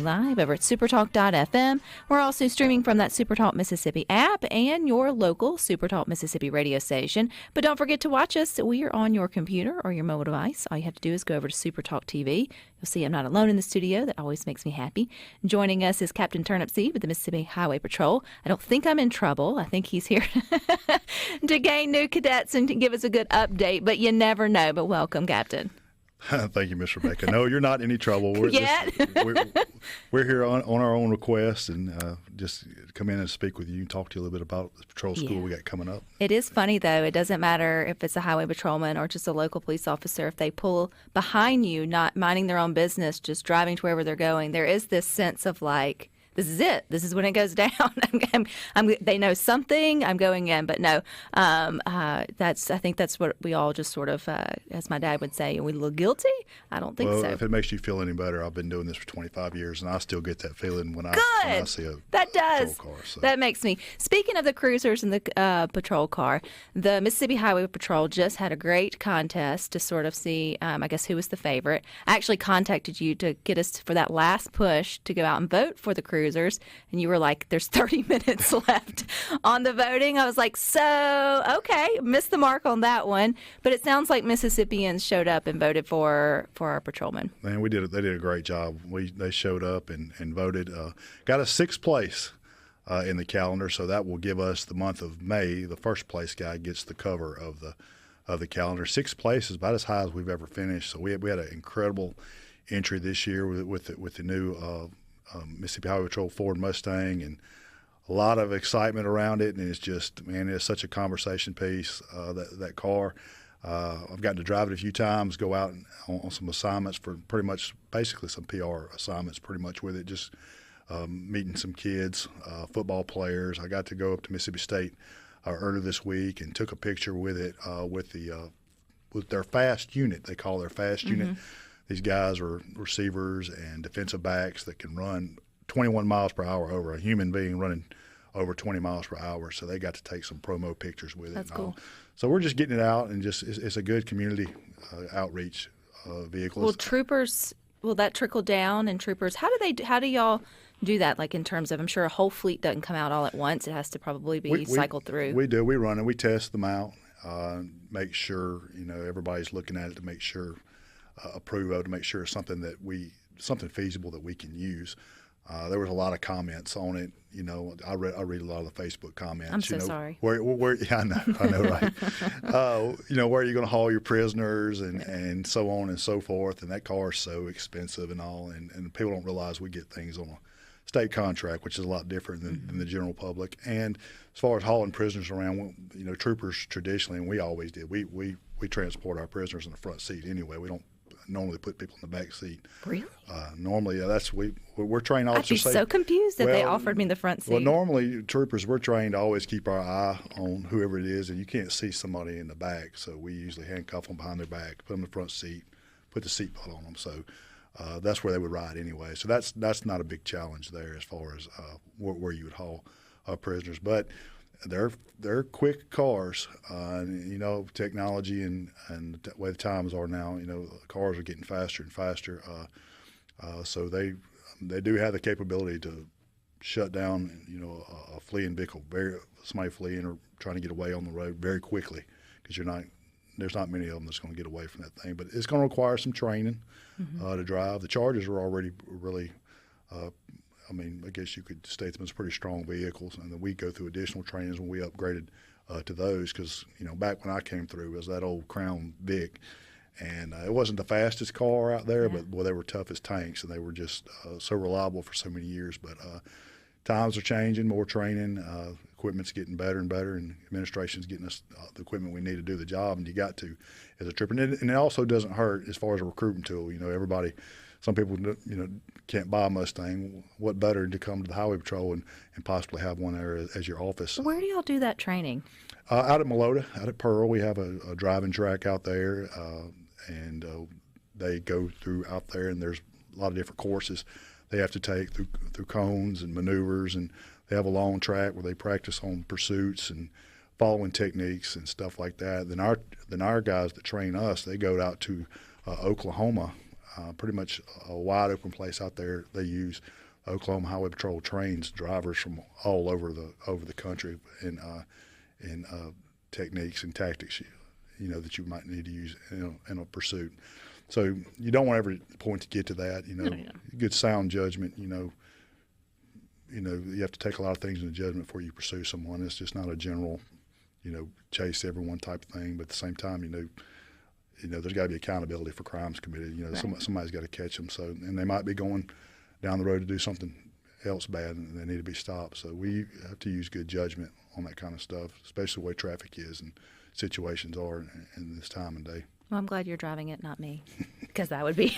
Live over at SuperTalk.fm. We're also streaming from that SuperTalk Mississippi app and your local SuperTalk Mississippi radio station. But don't forget to watch us. We are on your computer or your mobile device. All you have to do is go over to SuperTalk TV. You'll see I'm not alone in the studio. That always makes me happy. Joining us is Captain Turnipseed with the Mississippi Highway Patrol. I don't think I'm in trouble. I think he's here to gain new cadets and to give us a good update. But you never know. But welcome, Captain. Thank you, Miss Rebecca. No, you're not in any trouble. We're here on our own request and just come in and speak with you and talk to you a little bit about the patrol school we got coming up. It is funny, though. It doesn't matter if it's a highway patrolman or just a local police officer. If they pull behind you, not minding their own business, just driving to wherever they're going, there is this sense of like, this is it. This is when it goes down. They know something. I'm going in, but no. I think that's what we all just sort of, as my dad would say, are we a little guilty? I don't think so. Well, if it makes you feel any better, I've been doing this for 25 years, and I still get that feeling when I see a patrol car. So. That makes me. Speaking of the cruisers and the patrol car, the Mississippi Highway Patrol just had a great contest to sort of see, I guess, who was the favorite. I actually contacted you to get us for that last push to go out and vote for the cruisers, and you were like, there's 30 minutes left on the voting. I was like, okay, missed the mark on that one. But it sounds like Mississippians showed up and voted for our patrolmen. Man, they did a great job. They showed up and voted. Got a sixth place in the calendar, so that will give us the month of May. The first place guy gets the cover of the calendar. Sixth place is about as high as we've ever finished. So we had an incredible entry this year with the new Mississippi Highway Patrol Ford Mustang, and a lot of excitement around it. And it's just, man, it's such a conversation piece, that car. I've gotten to drive it a few times, go out on some assignments for basically some PR assignments pretty much with it, just meeting some kids, football players. I got to go up to Mississippi State earlier this week and took a picture with it with their fast unit. They call their fast unit. These guys are receivers and defensive backs that can run 21 miles per hour over a human being running over 20 miles per hour. So they got to take some promo pictures with it. That's cool. So we're just getting it out, and it's a good community outreach vehicle. Well, troopers, will that trickle down? And troopers, how do y'all do that? Like in terms of, I'm sure a whole fleet doesn't come out all at once. It has to probably be cycled through. We do. We run it. We test them out, make sure everybody's looking at it to make sure. Approve of, to make sure it's something feasible that we can use. There was a lot of comments on it. I read a lot of the Facebook comments. I'm so sorry. Yeah, I know, right? Where are you going to haul your prisoners and so on and so forth? And that car is so expensive and all, and people don't realize we get things on a state contract, which is a lot different than the general public. And as far as hauling prisoners around, troopers traditionally, and we always did, we transport our prisoners in the front seat anyway. We don't normally put people in the back seat. Really? Normally, we're trained officers. I'd be so confused if they offered me the front seat. Well, normally, troopers, we're trained to always keep our eye on whoever it is, and you can't see somebody in the back, so we usually handcuff them behind their back, put them in the front seat, put the seatbelt on them. So that's where they would ride anyway. So that's not a big challenge there as far as where you would haul prisoners. But they're quick cars, technology and the way the times are now. Cars are getting faster and faster, so they do have the capability to shut down a fleeing vehicle, somebody fleeing or trying to get away on the road very quickly, because there's not many of them that's going to get away from that thing. But it's going to require some training to drive. The Chargers are already really. I guess you could state them as pretty strong vehicles, and then we go through additional trainings when we upgraded to those, because back when I came through, it was that old Crown Vic, and it wasn't the fastest car out there, but they were tough as tanks, and they were just so reliable for so many years. But times are changing, more training, equipment's getting better and better, and administration's getting us the equipment we need to do the job, and you got to as a trooper. And it also doesn't hurt as far as a recruiting tool. Everybody. Some people, can't buy a Mustang. What better to come to the Highway Patrol and possibly have one there as your office? Where do y'all do that training? Out at Malota, out at Pearl, we have a driving track out there, and they go through out there, and there's a lot of different courses they have to take through cones and maneuvers, and they have a long track where they practice on pursuits and following techniques and stuff like that. Then our guys that train us, they go out to Oklahoma pretty much a wide open place out there. They use Oklahoma Highway Patrol trains drivers from all over the country in techniques and tactics, that you might need to use in a pursuit. So you don't want every point to get to that. Good sound judgment. You have to take a lot of things into judgment before you pursue someone. It's just not a general, chase everyone type of thing. But at the same time, there's got to be accountability for crimes committed. Right. Somebody's got to catch them. So, and they might be going down the road to do something else bad, and they need to be stopped. So we have to use good judgment on that kind of stuff, especially the way traffic is and situations are in this time and day. Well, I'm glad you're driving it, not me, because that would be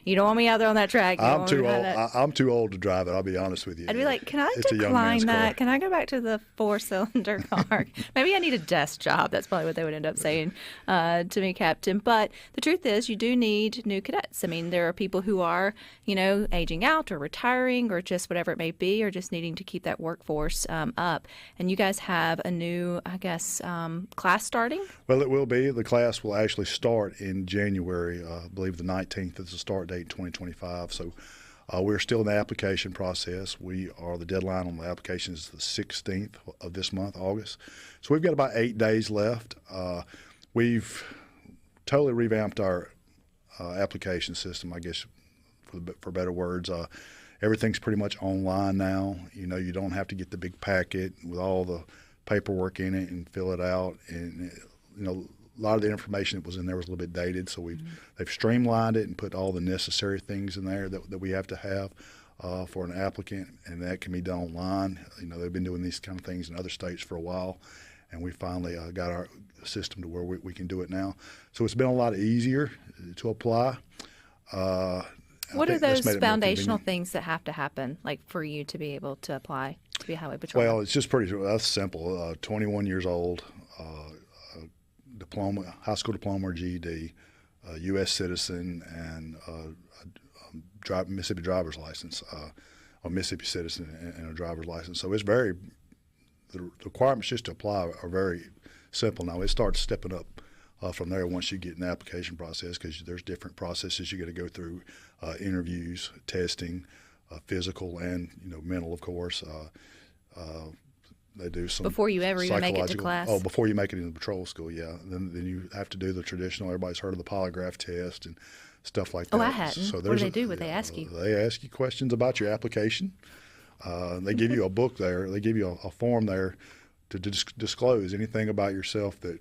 you don't want me out there on that track. I'm too old. I'm too old to drive it. I'll be honest with you. I'd be like, can I It's a young decline man's that? car. Can I go back to the 4-cylinder car? Maybe I need a desk job. That's probably what they would end up saying to me, Captain. But the truth is, you do need new cadets. I mean, there are people who are, aging out or retiring or just whatever it may be, or just needing to keep that workforce up. And you guys have a new, I guess, class starting? Well, it will be. The class will actually start in January. I believe the 19th is the start date in 2025. So we're still in the application process. The deadline on the application is the 16th of this month, August. So we've got about 8 days left. We've totally revamped our application system, I guess, for better words. Everything's pretty much online now. You don't have to get the big packet with all the paperwork in it and fill it out. And, a lot of the information that was in there was a little bit dated, so they've streamlined it and put all the necessary things in there that we have to have for an applicant, and that can be done online. They've been doing these kind of things in other states for a while, and we finally got our system to where we can do it now. So it's been a lot easier to apply. What are those foundational things that have to happen, like for you to be able to apply to be a highway patrol? Well, it's just that's simple. 21 years old, diploma, high school diploma or GED, U.S. citizen, and Mississippi driver's license, or Mississippi citizen and a driver's license. So the requirements just to apply are very simple. Now it starts stepping up from there once you get in the application process, because there's different processes you got to go through, interviews, testing, physical and mental, of course. They do some before you ever even make it to class. Oh, before you make it into patrol school, yeah. Then you have to do the traditional. Everybody's heard of the polygraph test and stuff like that. Oh, I hadn't. So what do they do? What they ask you? They ask you questions about your application. They give you a book there. They give you a form there to disclose anything about yourself that.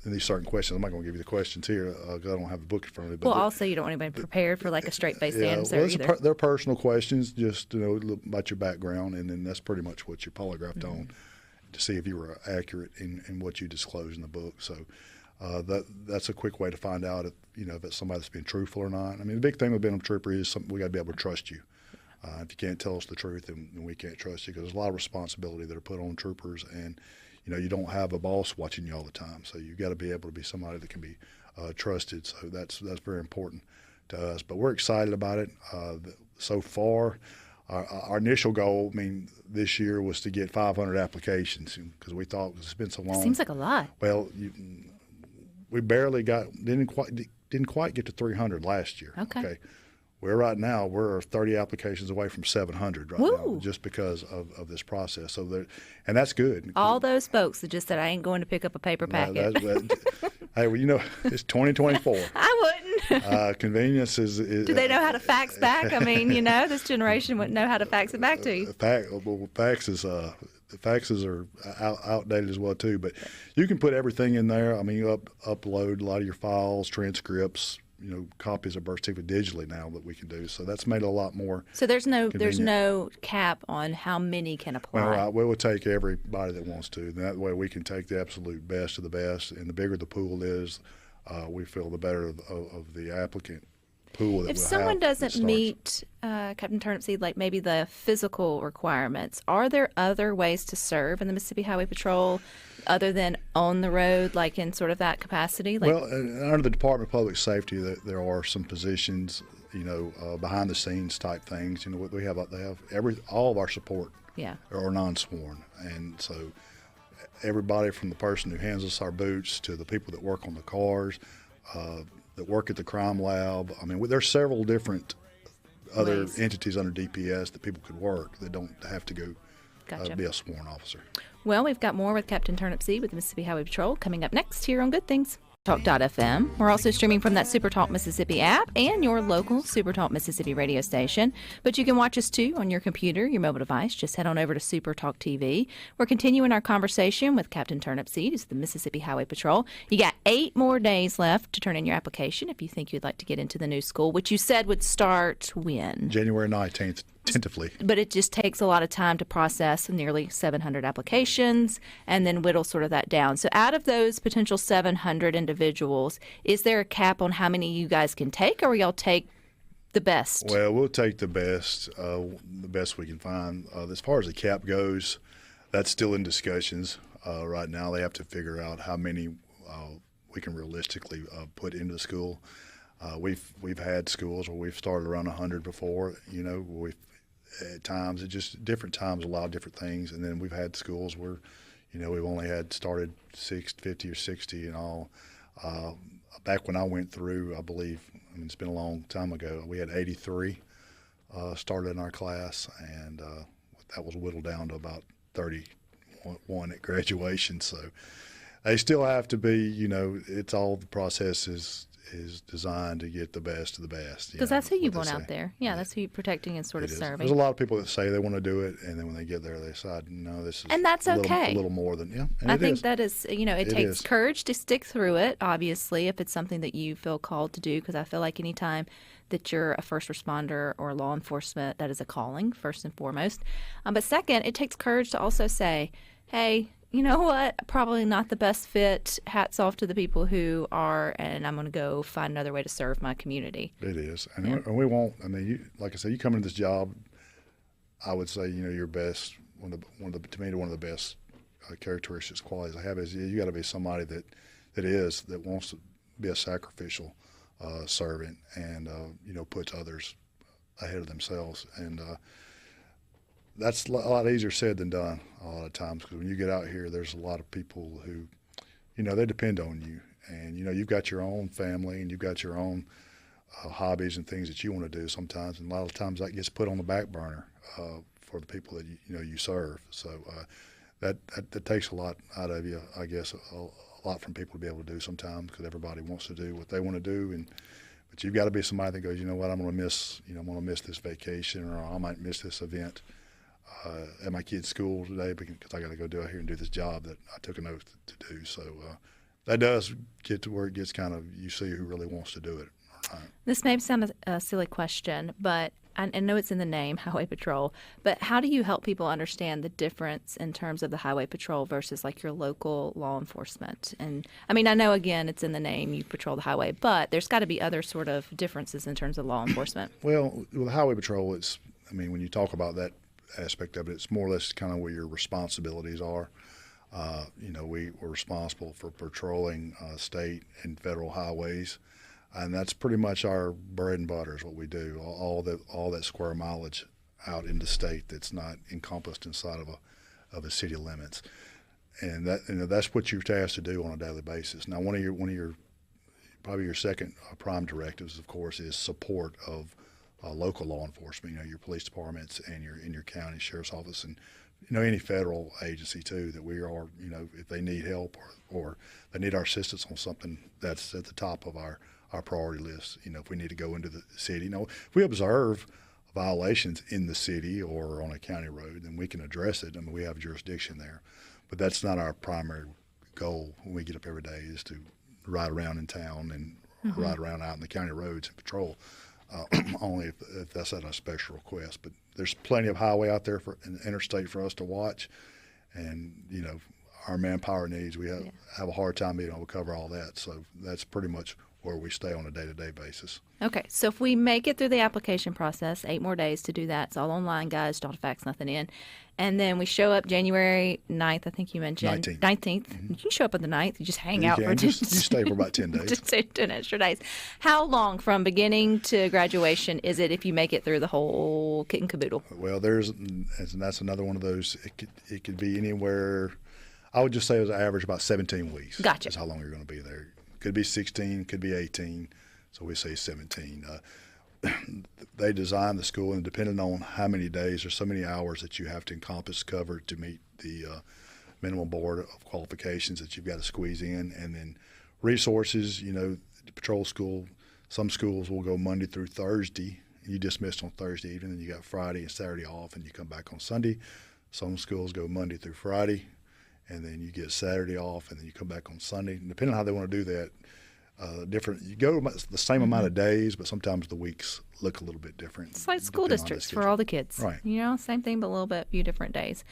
And these certain questions, I'm not going to give you the questions here because I don't have the book in front of me. But well, also you don't want anybody prepared for like a straight-faced answer either. They're personal questions, just about your background, and then that's pretty much what you're polygraphed on to see if you were accurate in what you disclosed in the book. So that's a quick way to find out if it's somebody that's being truthful or not. I mean, the big thing with being a trooper is we got to be able to trust you. If you can't tell us the truth, then we can't trust you, because there's a lot of responsibility that are put on troopers, and you don't have a boss watching you all the time, so you've got to be able to be somebody that can be trusted. So that's very important to us. But we're excited about it. So far, our initial goal, this year was to get 500 applications, because we thought it's been so long. Seems like a lot. Well, we barely didn't quite get to 300 last year. Okay. We're 30 applications away from 700 right now, just because of this process. So and that's good. All those folks that just said, I ain't going to pick up a paper packet. Hey, well, it's 2024. I wouldn't. Convenience is. Do they know how to fax back? I mean, this generation wouldn't know how to fax it back to you. Faxes are outdated as well too. But you can put everything in there. You upload a lot of your files, transcripts. Copies of birth certificate digitally now that we can do. So that's made it a lot more. So there's no convenient. cap on how many can apply. Well, we will take everybody that wants to. And that way we can take the absolute best of the best. And the bigger the pool is, we feel the better of the applicant pool that if we'll someone have doesn't meet Captain Turnipseed, like maybe the physical requirements, are there other ways to serve in the Mississippi Highway Patrol other than on the road, like in sort of that capacity? Well, under the Department of Public Safety, there are some positions, behind the scenes type things. They have all of our support are non-sworn, and so everybody from the person who hands us our boots to the people that work on the cars, that work at the crime lab. I mean, there's several different other Ways. entities under DPS that people could work that don't have to go Gotcha. be a sworn officer. Well, we've got more with Captain Turnipseed with the Mississippi Highway Patrol coming up next here on Good Things. Talk.fm. We're also streaming from that SuperTalk Mississippi app and your local SuperTalk Mississippi radio station. But you can watch us too on your computer, your mobile device. Just head on over to SuperTalk TV. We're continuing our conversation with Captain Turnipseed, who's the Mississippi Highway Patrol. You got 8 more days left to turn in your application if you think you'd like to get into the new school, which you said would start when? January 19th, tentatively. But it just takes a lot of time to process nearly 700 applications and then whittle sort of that down. So out of those potential 700 individuals, is there a cap on how many you guys can take, or will y'all take the best? Well, we'll take the best we can find. As far as the cap goes, that's still in discussions right now. They have to figure out how many we can realistically put into the school. We've had schools where we've started around 100 before. You know, at times it just different times allow different things, and then we've had schools where, you know, we've only had started 50 or 60 and all. Back when I went through, I believe, I mean, it's been a long time ago, we had 83 started in our class, and that was whittled down to about 31 at graduation. So they still have to be, you know, it's all the process is designed to get the best of the best. Because that's who you want out there. Yeah, that's who you're protecting and sort of serving. There's a lot of people that say they want to do it, and then when they get there, they decide, no, this is and that's okay. A little more than, yeah. And I think that is, you know, it takes is. courage to stick through it, obviously, if it's something that you feel called to do, because I feel like anytime that you're a first responder or law enforcement, that is a calling, first and foremost. But second, it takes courage to also say, hey, you know what? Probably not the best fit. Hats off to the people who are, and I'm going to go find another way to serve my community. It is. And we won't, I mean, like I said, you come into this job, I would say, you know, your best, one of the best characteristics, qualities I have is you got to be somebody that wants to be a sacrificial servant and, you know, puts others ahead of themselves. And, that's a lot easier said than done a lot of times, because when you get out here, there's a lot of people who, you know, they depend on you. And, you know, you've got your own family and you've got your own hobbies and things that you want to do sometimes. And a lot of times that gets put on the back burner for the people that, you know, you serve. So that takes a lot out of you, I guess, a lot from people to be able to do sometimes, because everybody wants to do what they want to do. But you've got to be somebody that goes, you know what, I'm going to miss this vacation, or I might miss this event at my kid's school today because I got to go do out here and do this job that I took an oath to do. So that does get to where it gets kind of, you see who really wants to do it. This may sound a silly question, but I know it's in the name, Highway Patrol, but how do you help people understand the difference in terms of the Highway Patrol versus like your local law enforcement? And I mean, I know, again, it's in the name, you patrol the highway, but there's got to be other sort of differences in terms of law enforcement. Well, with the Highway Patrol, when you talk about that aspect of it, it's more or less kind of where your responsibilities are. You know, we're responsible for patrolling state and federal highways, and that's pretty much our bread and butter is what we do. All that square mileage out in the state that's not encompassed inside of a city limits, and that's what you're tasked to do on a daily basis. Now, one of your probably your second prime directives, of course, is support of local law enforcement, you know, your police departments and your county sheriff's office, and, you know, any federal agency too, that we are, you know, if they need help or they need our assistance on something, that's at the top of our priority list. You know, if we need to go into the city, you know, if we observe violations in the city or on a county road, then we can address it. I mean, we have jurisdiction there, but that's not our primary goal when we get up every day, is to ride around in town and ride around out in the county roads and patrol. Only if that's at a special request. But there's plenty of highway out there in the interstate for us to watch, and, you know, our manpower needs, we have a hard time being able to cover all that. So that's pretty much where we stay on a day-to-day basis. Okay, so if we make it through the application process, 8 more days to do that. It's all online, guys, don't fax nothing in. And then we show up January 9th, I think you mentioned. 19th. Mm-hmm. You can show up on the 9th. You just hang out for you stay for about 10 days. Just 10 extra days. How long from beginning to graduation is it if you make it through the whole kit and caboodle? Well, and that's another one of those. It could be anywhere. I would just say it was an average about 17 weeks. Gotcha. Is how long you're going to be there. Could be 16, could be 18. So we say 17. They design the school, and depending on how many days or so many hours that you have to encompass cover to meet the minimum board of qualifications that you've got to squeeze in, and then resources. The patrol school, some schools will go Monday through Thursday. You dismissed on Thursday evening, and you got Friday and Saturday off, and you come back on Sunday. Some schools go Monday through Friday, and then you get Saturday off, and then you come back on Sunday. And depending on how they want to do that, different. You go the same amount of days, but sometimes the weeks look a little bit different. It's like school districts for all the kids. Right. Same thing, but a little bit, few different days.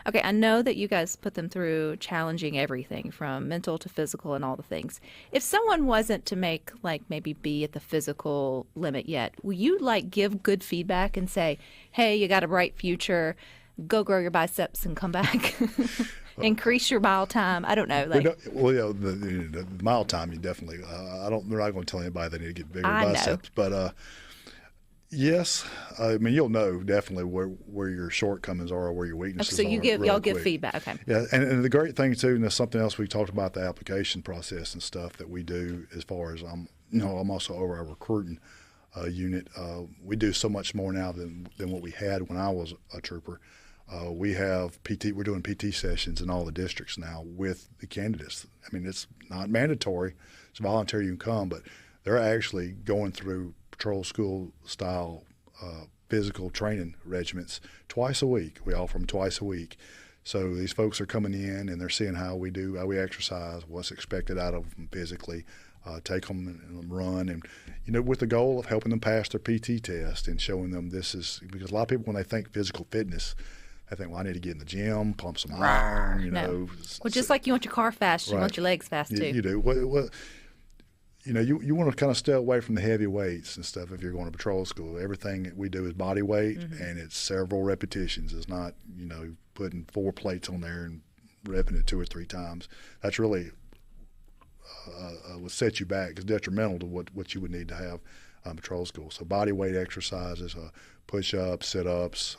Okay, I know that you guys put them through challenging everything from mental to physical and all the things. If someone wasn't to make, maybe be at the physical limit yet, will you, give good feedback and say, hey, you got a bright future, go grow your biceps and come back? Increase your mile time. I don't know. The mile time, you definitely. They're not going to tell anybody they need to get bigger biceps, but yes, you'll know definitely where your shortcoments are or where your weaknesses are. So y'all give feedback. Okay. Yeah, and the great thing too, and there's something else we talked about, the application process and stuff that we do as far as I'm also over our recruiting unit. We do so much more now than what we had when I was a trooper. We have PT. We're doing PT sessions in all the districts now with the candidates. It's not mandatory; it's voluntary. You can come, but they're actually going through patrol school style physical training regiments twice a week. We offer them twice a week. So these folks are coming in and they're seeing how we exercise, what's expected out of them physically. Take them and run, and with the goal of helping them pass their PT test and showing them this is because a lot of people when they think physical fitness. I think, I need to get in the gym, pump some iron, No. Well, just like you want your car fast, you want your legs fast, too. You do. You want to kind of stay away from the heavy weights and stuff if you're going to patrol school. Everything that we do is body weight, and it's several repetitions. It's not, putting 4 plates on there and repping it 2 or 3 times. That's really what sets you back. It's detrimental to what you would need to have patrol school. So body weight exercises, push-ups, sit-ups,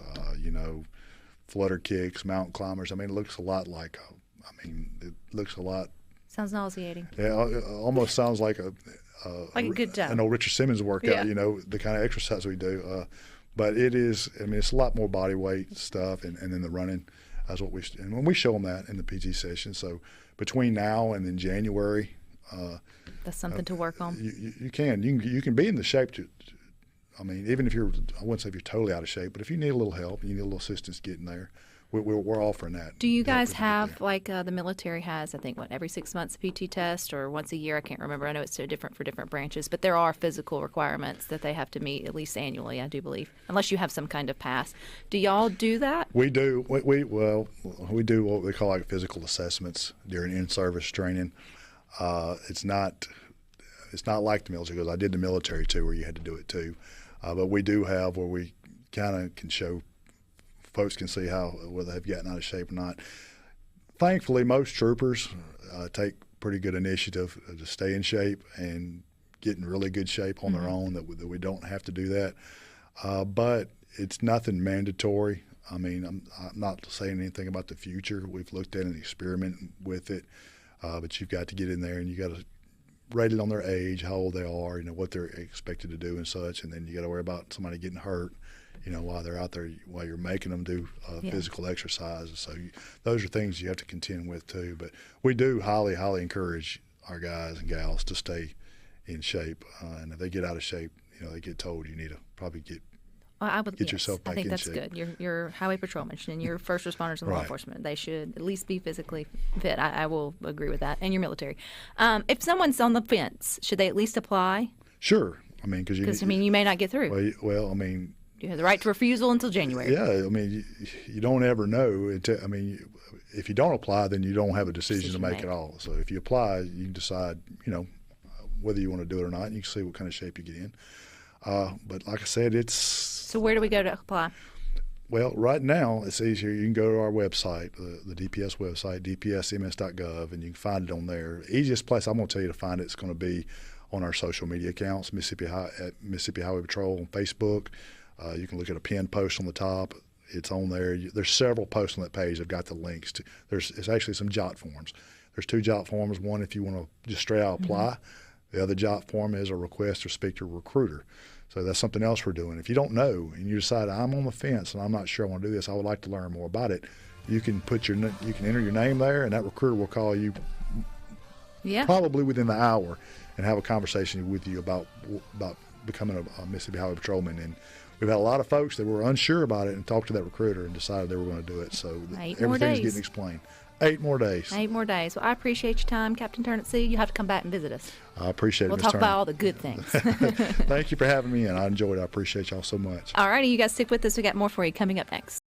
flutter kicks, mountain climbers. It looks a lot like Sounds nauseating. Yeah, it almost sounds like a good job. An old Richard Simmons workout, the kind of exercise we do. But it is, it's a lot more body weight stuff and then the running. That's what and when we show them that in the PT session. So between now and then January. That's something to work on. You can be in the shape to even if I wouldn't say if you're totally out of shape, but if you need a little help, you need a little assistance getting there, we're offering that. Do you guys have, the military has, I think, every 6 months a PT test or once a year? I can't remember. I know it's so different for different branches, but there are physical requirements that they have to meet at least annually, I do believe, unless you have some kind of pass. Do y'all do that? We do. We do what we call physical assessments during in-service training. It's not like the military because I did the military too, where you had to do it too. But we do have where we kind of can show folks can see whether they've gotten out of shape or not. Thankfully, most troopers take pretty good initiative to stay in shape and get in really good shape on their own. That we don't have to do that. But it's nothing mandatory. I'm not saying anything about the future. We've looked at an experiment with it. But you've got to get in there and you got to rate it on their age, how old they are, what they're expected to do and such. And then you got to worry about somebody getting hurt, while they're out there, while you're making them do physical exercises. So those are things you have to contend with too. But we do highly, highly encourage our guys and gals to stay in shape. And if they get out of shape, they get told you need to probably get yourself back in shape. I think that's good. You're highway patrolmen and you're first responders and law enforcement. They should at least be physically fit. I will agree with that. And you're military. If someone's on the fence, should they at least apply? Sure. Because you may not get through. Well, you have the right to refusal until January. Yeah, you don't ever know. If you don't apply, then you don't have a decision to make at all. So if you apply, you can decide, whether you want to do it or not. And you can see what kind of shape you get in. But like I said, So where do we go to apply? Well, right now it's easier. You can go to our website, the DPS website, dpsms.gov, and you can find it on there. The easiest place I'm going to tell you to find it is going to be on our social media accounts, Mississippi Highway Patrol on Facebook. You can look at a pinned post on the top. It's on there. There's several posts on that page. I've got the links to. It's actually some jot forms. There's 2 jot forms. One if you want to just straight out apply. The other job form is a request to speak to a recruiter. So that's something else we're doing. If you don't know and you decide I'm on the fence and I'm not sure I want to do this, I would like to learn more about it, you can enter your name there, and that recruiter will call you probably within the hour and have a conversation with you about becoming a Mississippi Highway Patrolman. And we've had a lot of folks that were unsure about it and talked to that recruiter and decided they were going to do it. So everything's getting explained. 8 more days. 8 more days. Well, I appreciate your time, Captain Turnipseed. You have to come back and visit us. I appreciate it, We'll talk about all the good things. Thank you for having me, and I enjoyed it. I appreciate y'all so much. All righty, you guys stick with us. We got more for you coming up next.